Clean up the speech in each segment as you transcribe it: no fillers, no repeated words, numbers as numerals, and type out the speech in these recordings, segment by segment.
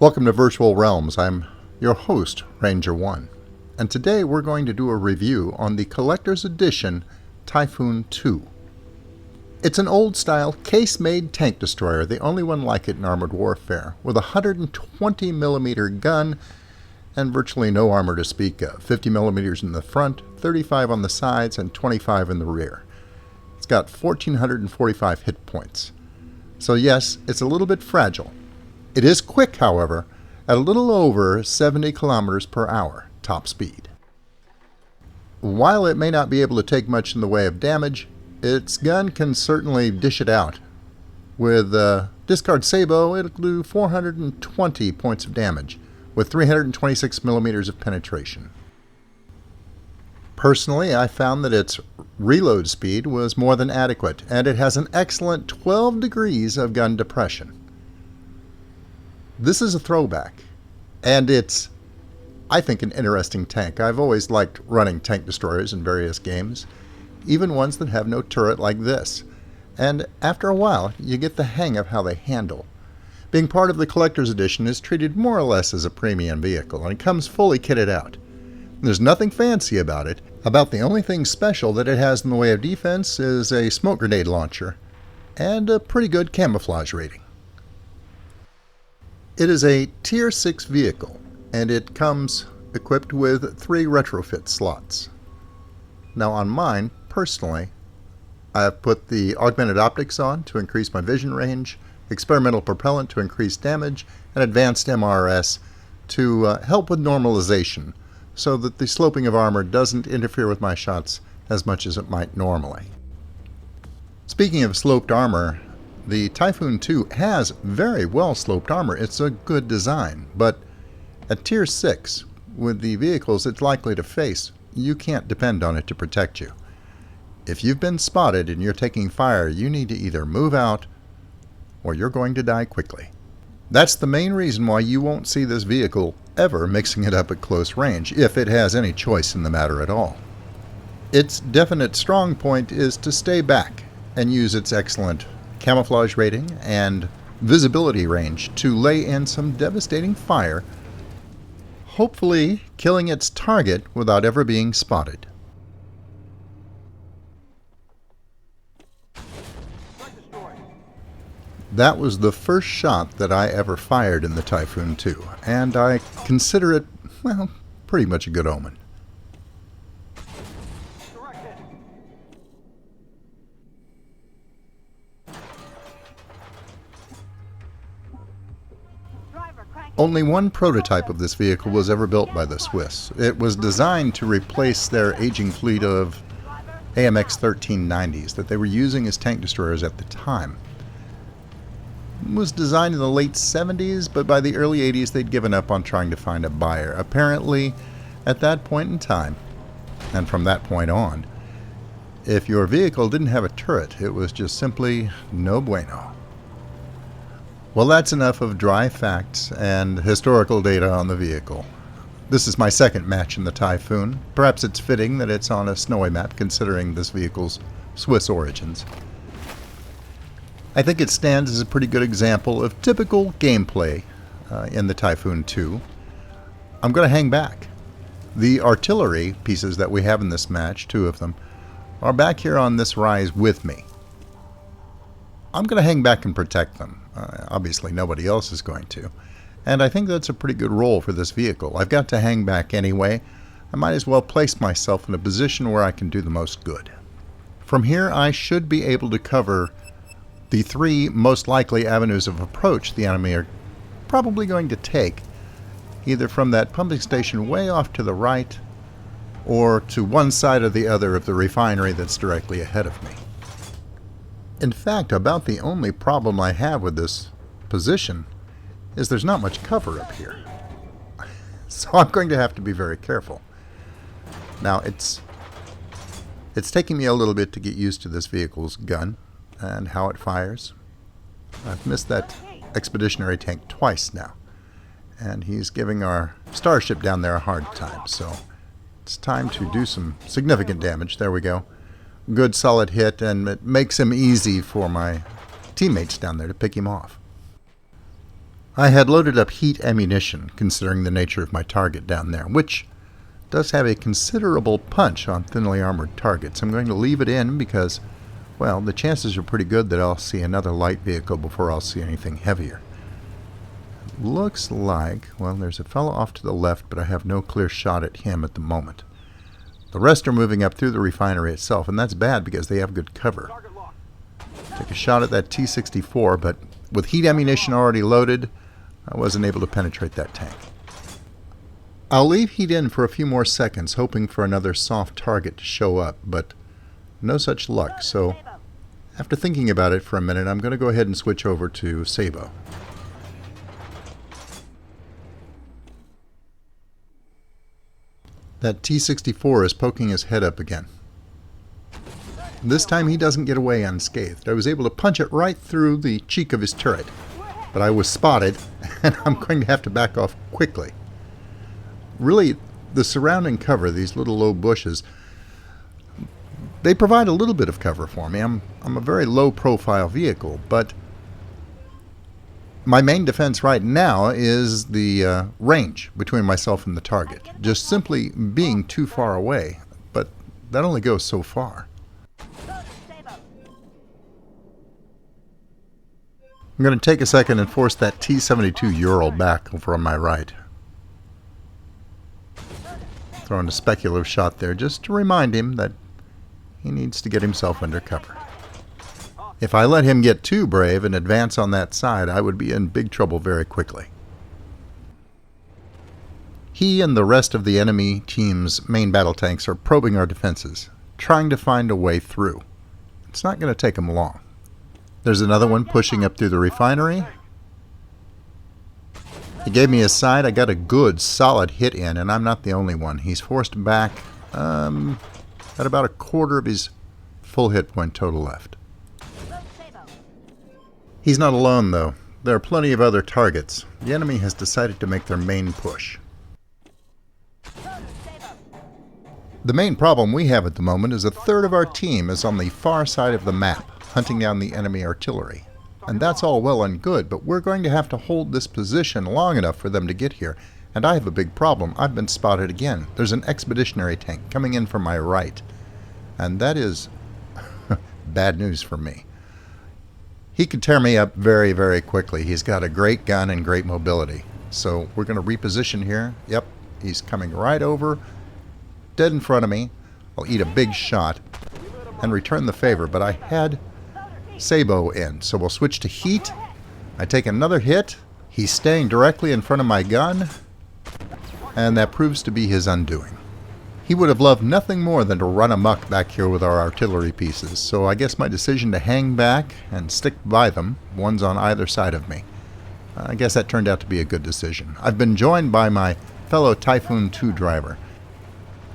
Welcome to Virtual Realms. I'm your host, Ranger 1, and today we're going to do a review on the Collector's Edition Typhoon II. It's an old-style, case-made tank destroyer, the only one like it in armored warfare, with a 120mm gun and virtually no armor to speak of. 50mm in the front, 35 on the sides, and 25 in the rear. It's got 1,445 hit points. So yes, it's a little bit fragile. It is quick, however, at a little over 70 kilometers per hour, top speed. While it may not be able to take much in the way of damage, its gun can certainly dish it out. With Discard Sabo, it'll do 420 points of damage, with 326mm of penetration. Personally, I found that its reload speed was more than adequate, and it has an excellent 12 degrees of gun depression. This is a throwback, and it's, I think, an interesting tank. I've always liked running tank destroyers in various games, even ones that have no turret like this. And after a while, you get the hang of how they handle. Being part of the Collector's Edition is treated more or less as a premium vehicle, and it comes fully kitted out. There's nothing fancy about it. About the only thing special that it has in the way of defense is a smoke grenade launcher, and a pretty good camouflage rating. It is a Tier 6 vehicle, and it comes equipped with 3 retrofit slots. Now on mine, personally, I have put the augmented optics on to increase my vision range, experimental propellant to increase damage, and advanced MRS to help with normalization, so that the sloping of armor doesn't interfere with my shots as much as it might normally. Speaking of sloped armor, the Typhoon II has very well sloped armor. It's a good design, but at Tier 6, with the vehicles it's likely to face, you can't depend on it to protect you. If you've been spotted and you're taking fire, you need to either move out or you're going to die quickly. That's the main reason why you won't see this vehicle ever mixing it up at close range, if it has any choice in the matter at all. Its definite strong point is to stay back and use its excellent camouflage rating and visibility range to lay in some devastating fire, hopefully killing its target without ever being spotted. That was the first shot that I ever fired in the Typhoon II, and I consider it, well, pretty much a good omen. Only one prototype of this vehicle was ever built by the Swiss. It was designed to replace their aging fleet of AMX 1390s that they were using as tank destroyers at the time. It was designed in the late 70s, but by the early 80s they'd given up on trying to find a buyer. Apparently, at that point in time, and from that point on, if your vehicle didn't have a turret, it was just simply no bueno. Well, that's enough of dry facts and historical data on the vehicle. This is my second match in the Typhoon. Perhaps it's fitting that it's on a snowy map considering this vehicle's Swiss origins. I think it stands as a pretty good example of typical gameplay in the Typhoon II. I'm going to hang back. The artillery pieces that we have in this match, 2 of them, are back here on this rise with me. I'm going to hang back and protect them. Obviously nobody else is going to. And I think that's a pretty good role for this vehicle. I've got to hang back anyway. I might as well place myself in a position where I can do the most good. From here I should be able to cover the 3 most likely avenues of approach the enemy are probably going to take, either from that pumping station way off to the right or to one side or the other of the refinery that's directly ahead of me. In fact, about the only problem I have with this position is there's not much cover up here. So I'm going to have to be very careful. Now, it's taking me a little bit to get used to this vehicle's gun and how it fires. I've missed that expeditionary tank twice now, and he's giving our starship down there a hard time, so it's time to do some significant damage. There we go. Good solid hit, and it makes him easy for my teammates down there to pick him off. I had loaded up heat ammunition, considering the nature of my target down there, which does have a considerable punch on thinly armored targets. I'm going to leave it in because, well, the chances are pretty good that I'll see another light vehicle before I'll see anything heavier. Looks like, well, there's a fellow off to the left, but I have no clear shot at him at the moment. The rest are moving up through the refinery itself, and that's bad because they have good cover. Take a shot at that T-64, but with heat ammunition already loaded, I wasn't able to penetrate that tank. I'll leave heat in for a few more seconds, hoping for another soft target to show up, but no such luck, so after thinking about it for a minute, I'm going to go ahead and switch over to Sabo. That T-64 is poking his head up again. This time he doesn't get away unscathed. I was able to punch it right through the cheek of his turret, but I was spotted, and I'm going to have to back off quickly. Really, the surrounding cover, these little low bushes, they provide a little bit of cover for me. I'm a very low-profile vehicle, but my main defense right now is the range between myself and the target. Just simply being too far away, but that only goes so far. I'm going to take a second and force that T-72 Ural back over on my right. Throwing a speculative shot there just to remind him that he needs to get himself under cover. If I let him get too brave and advance on that side, I would be in big trouble very quickly. He and the rest of the enemy team's main battle tanks are probing our defenses, trying to find a way through. It's not going to take them long. There's another one pushing up through the refinery. He gave me his side. I got a good, solid hit in, and I'm not the only one. He's forced back at about a quarter of his full hit point total left. He's not alone, though. There are plenty of other targets. The enemy has decided to make their main push. The main problem we have at the moment is a third of our team is on the far side of the map, hunting down the enemy artillery. And that's all well and good, but we're going to have to hold this position long enough for them to get here. And I have a big problem. I've been spotted again. There's an expeditionary tank coming in from my right. And that is bad news for me. He could tear me up very, very quickly. He's got a great gun and great mobility. So we're going to reposition here. Yep, he's coming right over, dead in front of me. I'll eat a big shot and return the favor, but I had Sabo in, so we'll switch to heat. I take another hit. He's staying directly in front of my gun, and that proves to be his undoing. He would have loved nothing more than to run amok back here with our artillery pieces, so I guess my decision to hang back and stick by them, one's on either side of me, I guess that turned out to be a good decision. I've been joined by my fellow Typhoon II driver.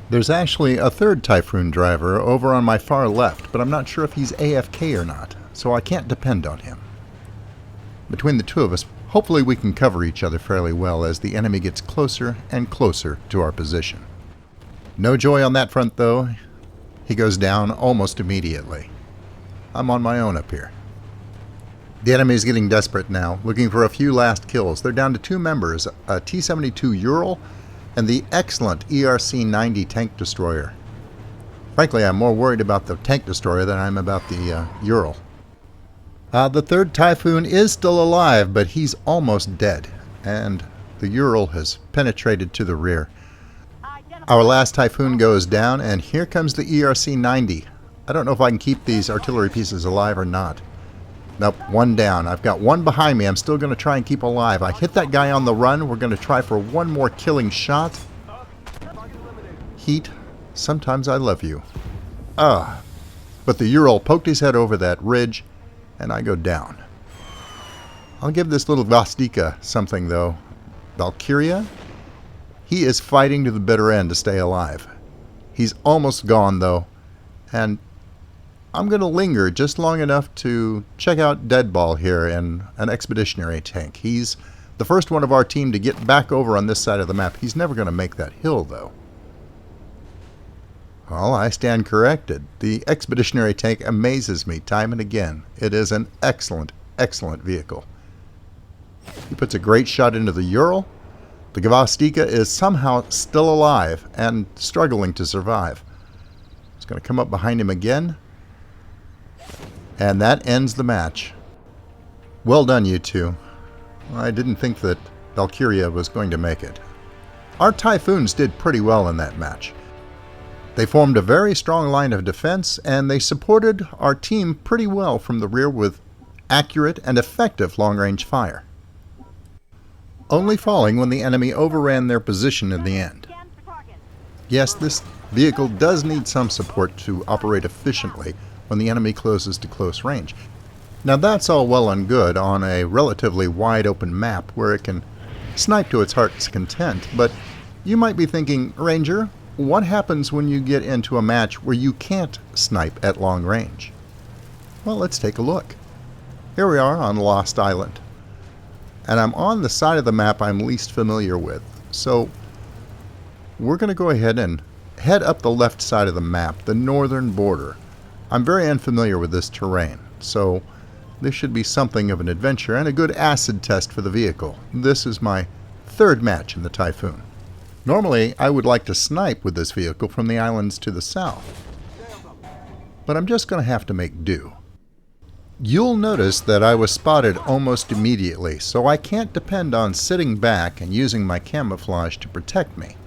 There's actually a third Typhoon driver over on my far left, but I'm not sure if he's AFK or not, so I can't depend on him. Between the two of us, hopefully we can cover each other fairly well as the enemy gets closer and closer to our position. No joy on that front, though. He goes down almost immediately. I'm on my own up here. The enemy is getting desperate now, looking for a few last kills. They're down to two members, a T-72 Ural and the excellent ERC-90 tank destroyer. Frankly, I'm more worried about the tank destroyer than I'm about the Ural. The third Typhoon is still alive, but he's almost dead, and the Ural has penetrated to the rear. Our last Typhoon goes down, and here comes the ERC-90. I don't know if I can keep these artillery pieces alive or not. Nope, one down. I've got one behind me. I'm still going to try and keep alive. I hit that guy on the run. We're going to try for one more killing shot. Heat, sometimes I love you. But the Ural poked his head over that ridge, and I go down. I'll give this little Vostika something, though. Valkyria? He is fighting to the bitter end to stay alive. He's almost gone, though, and I'm going to linger just long enough to check out Deadball here in an expeditionary tank. He's the first one of our team to get back over on this side of the map. He's never going to make that hill, though. Well, I stand corrected. The expeditionary tank amazes me time and again. It is an excellent, excellent vehicle. He puts a great shot into the Ural. The Gvastika is somehow still alive and struggling to survive. He's going to come up behind him again. And that ends the match. Well done, you two. I didn't think that Valkyria was going to make it. Our Typhoons did pretty well in that match. They formed a very strong line of defense, and they supported our team pretty well from the rear with accurate and effective long-range fire, only falling when the enemy overran their position in the end. Yes, this vehicle does need some support to operate efficiently when the enemy closes to close range. Now that's all well and good on a relatively wide open map where it can snipe to its heart's content, but you might be thinking, Ranger, what happens when you get into a match where you can't snipe at long range? Well, let's take a look. Here we are on Lost Island, and I'm on the side of the map I'm least familiar with, so we're going to go ahead and head up the left side of the map, the northern border. I'm very unfamiliar with this terrain, so this should be something of an adventure and a good acid test for the vehicle. This is my third match in the Typhoon. Normally, I would like to snipe with this vehicle from the islands to the south, but I'm just going to have to make do. You'll notice that I was spotted almost immediately, so I can't depend on sitting back and using my camouflage to protect me.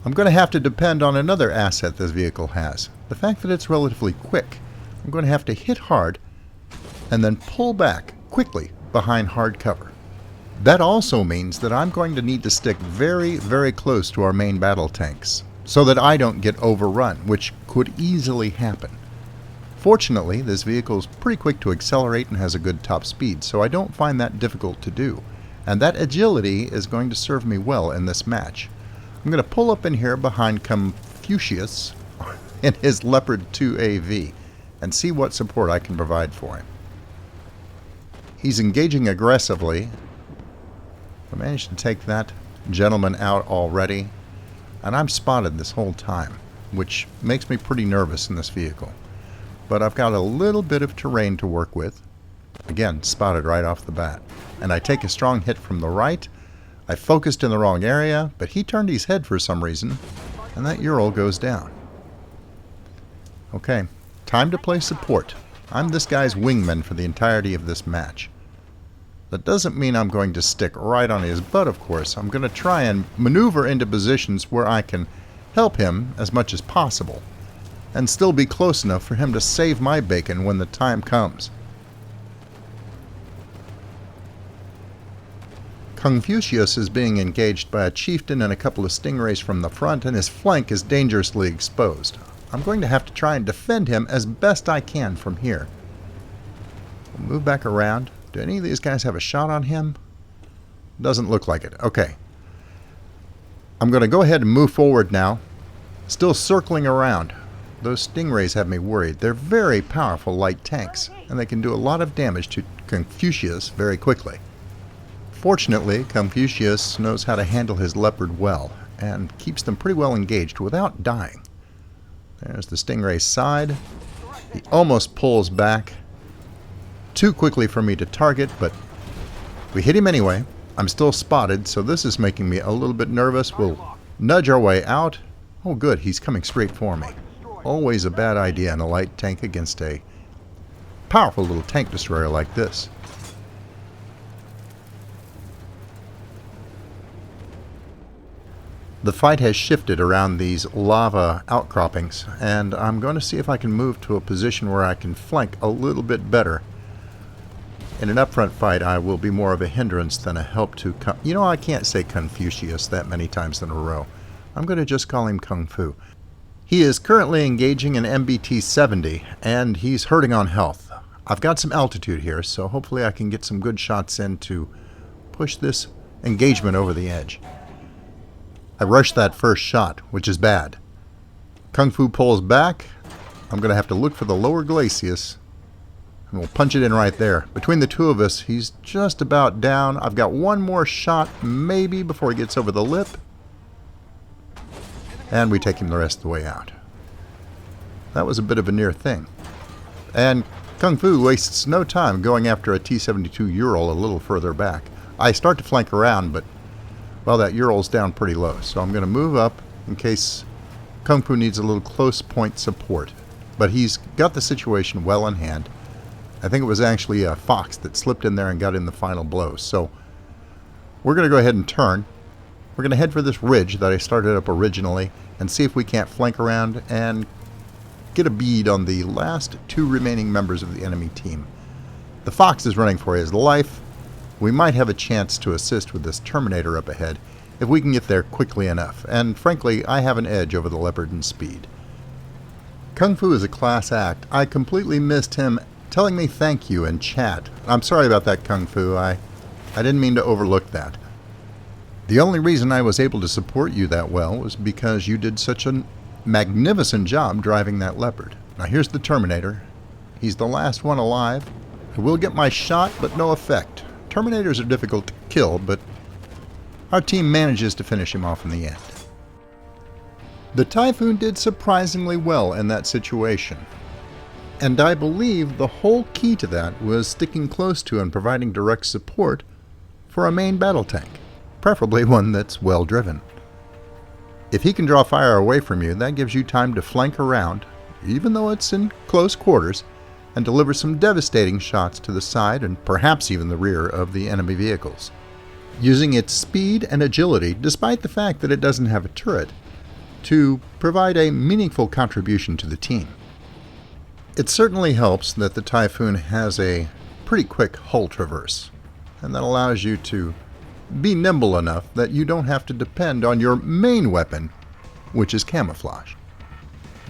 I'm going to have to depend on another asset this vehicle has, the fact that it's relatively quick. I'm going to have to hit hard and then pull back quickly behind hard cover. That also means that I'm going to need to stick very, very close to our main battle tanks so that I don't get overrun, which could easily happen. Fortunately, this vehicle is pretty quick to accelerate and has a good top speed, so I don't find that difficult to do. And that agility is going to serve me well in this match. I'm going to pull up in here behind Confucius in his Leopard 2 AV and see what support I can provide for him. He's engaging aggressively. I managed to take that gentleman out already, and I'm spotted this whole time, which makes me pretty nervous in this vehicle. But I've got a little bit of terrain to work with. Again, spotted right off the bat. And I take a strong hit from the right. I focused in the wrong area, but he turned his head for some reason, and that Ural goes down. Okay, time to play support. I'm this guy's wingman for the entirety of this match. That doesn't mean I'm going to stick right on his butt, of course. I'm going to try and maneuver into positions where I can help him as much as possible, and still be close enough for him to save my bacon when the time comes. Confucius is being engaged by a chieftain and a couple of stingrays from the front, and his flank is dangerously exposed. I'm going to have to try and defend him as best I can from here. We'll move back around. Do any of these guys have a shot on him? Doesn't look like it. Okay. I'm going to go ahead and move forward now. Still circling around. Those stingrays have me worried. They're very powerful light tanks, and they can do a lot of damage to Confucius very quickly. Fortunately, Confucius knows how to handle his Leopard well, and keeps them pretty well engaged without dying. There's the stingray's side. He almost pulls back. Too quickly for me to target, but we hit him anyway. I'm still spotted, so this is making me a little bit nervous. We'll nudge our way out. Oh good, he's coming straight for me. Always a bad idea in a light tank against a powerful little tank destroyer like this. The fight has shifted around these lava outcroppings, and I'm going to see if I can move to a position where I can flank a little bit better. In an upfront fight, I will be more of a hindrance than a help to... I can't say Confucius that many times in a row. I'm going to just call him Kung Fu. He is currently engaging an MBT-70, and he's hurting on health. I've got some altitude here, so hopefully I can get some good shots in to push this engagement over the edge. I rushed that first shot, which is bad. Kung Fu pulls back. I'm going to have to look for the lower glacis, and we'll punch it in right there. Between the two of us, he's just about down. I've got one more shot, maybe, before he gets over the lip. And we take him the rest of the way out. That was a bit of a near thing. And Kung Fu wastes no time going after a T-72 Ural a little further back. I start to flank around, but, well, that Ural's down pretty low. So I'm going to move up in case Kung Fu needs a little close point support. But he's got the situation well in hand. I think it was actually a Fox that slipped in there and got in the final blow. So we're going to go ahead and turn. We're going to head for this ridge that I started up originally and see if we can't flank around and get a bead on the last two remaining members of the enemy team. The Fox is running for his life. We might have a chance to assist with this Terminator up ahead if we can get there quickly enough. And frankly, I have an edge over the Leopard in speed. Kung Fu is a class act. I completely missed him telling me thank you in chat. I'm sorry about that, Kung Fu. I didn't mean to overlook that. The only reason I was able to support you that well was because you did such a magnificent job driving that Leopard. Now here's the Terminator. He's the last one alive. I will get my shot, but no effect. Terminators are difficult to kill, but our team manages to finish him off in the end. The Typhoon did surprisingly well in that situation. And I believe the whole key to that was sticking close to and providing direct support for a main battle tank, preferably one that's well driven. If he can draw fire away from you, that gives you time to flank around, even though it's in close quarters, and deliver some devastating shots to the side and perhaps even the rear of the enemy vehicles. Using its speed and agility, despite the fact that it doesn't have a turret, to provide a meaningful contribution to the team. It certainly helps that the Typhoon has a pretty quick hull traverse, and that allows you to be nimble enough that you don't have to depend on your main weapon, which is camouflage.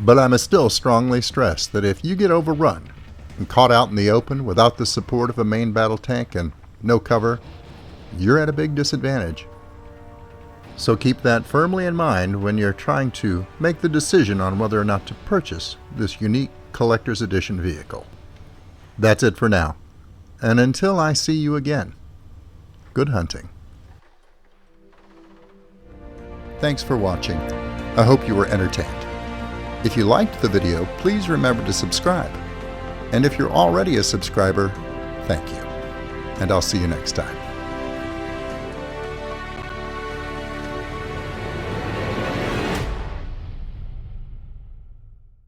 But I must still strongly stress that if you get overrun and caught out in the open without the support of a main battle tank and no cover, you're at a big disadvantage. So keep that firmly in mind when you're trying to make the decision on whether or not to purchase this unique collector's edition vehicle. That's it for now, and until I see you again, good hunting. Thanks for watching. I hope you were entertained. If you liked the video, please remember to subscribe. And if you're already a subscriber, thank you. And I'll see you next time.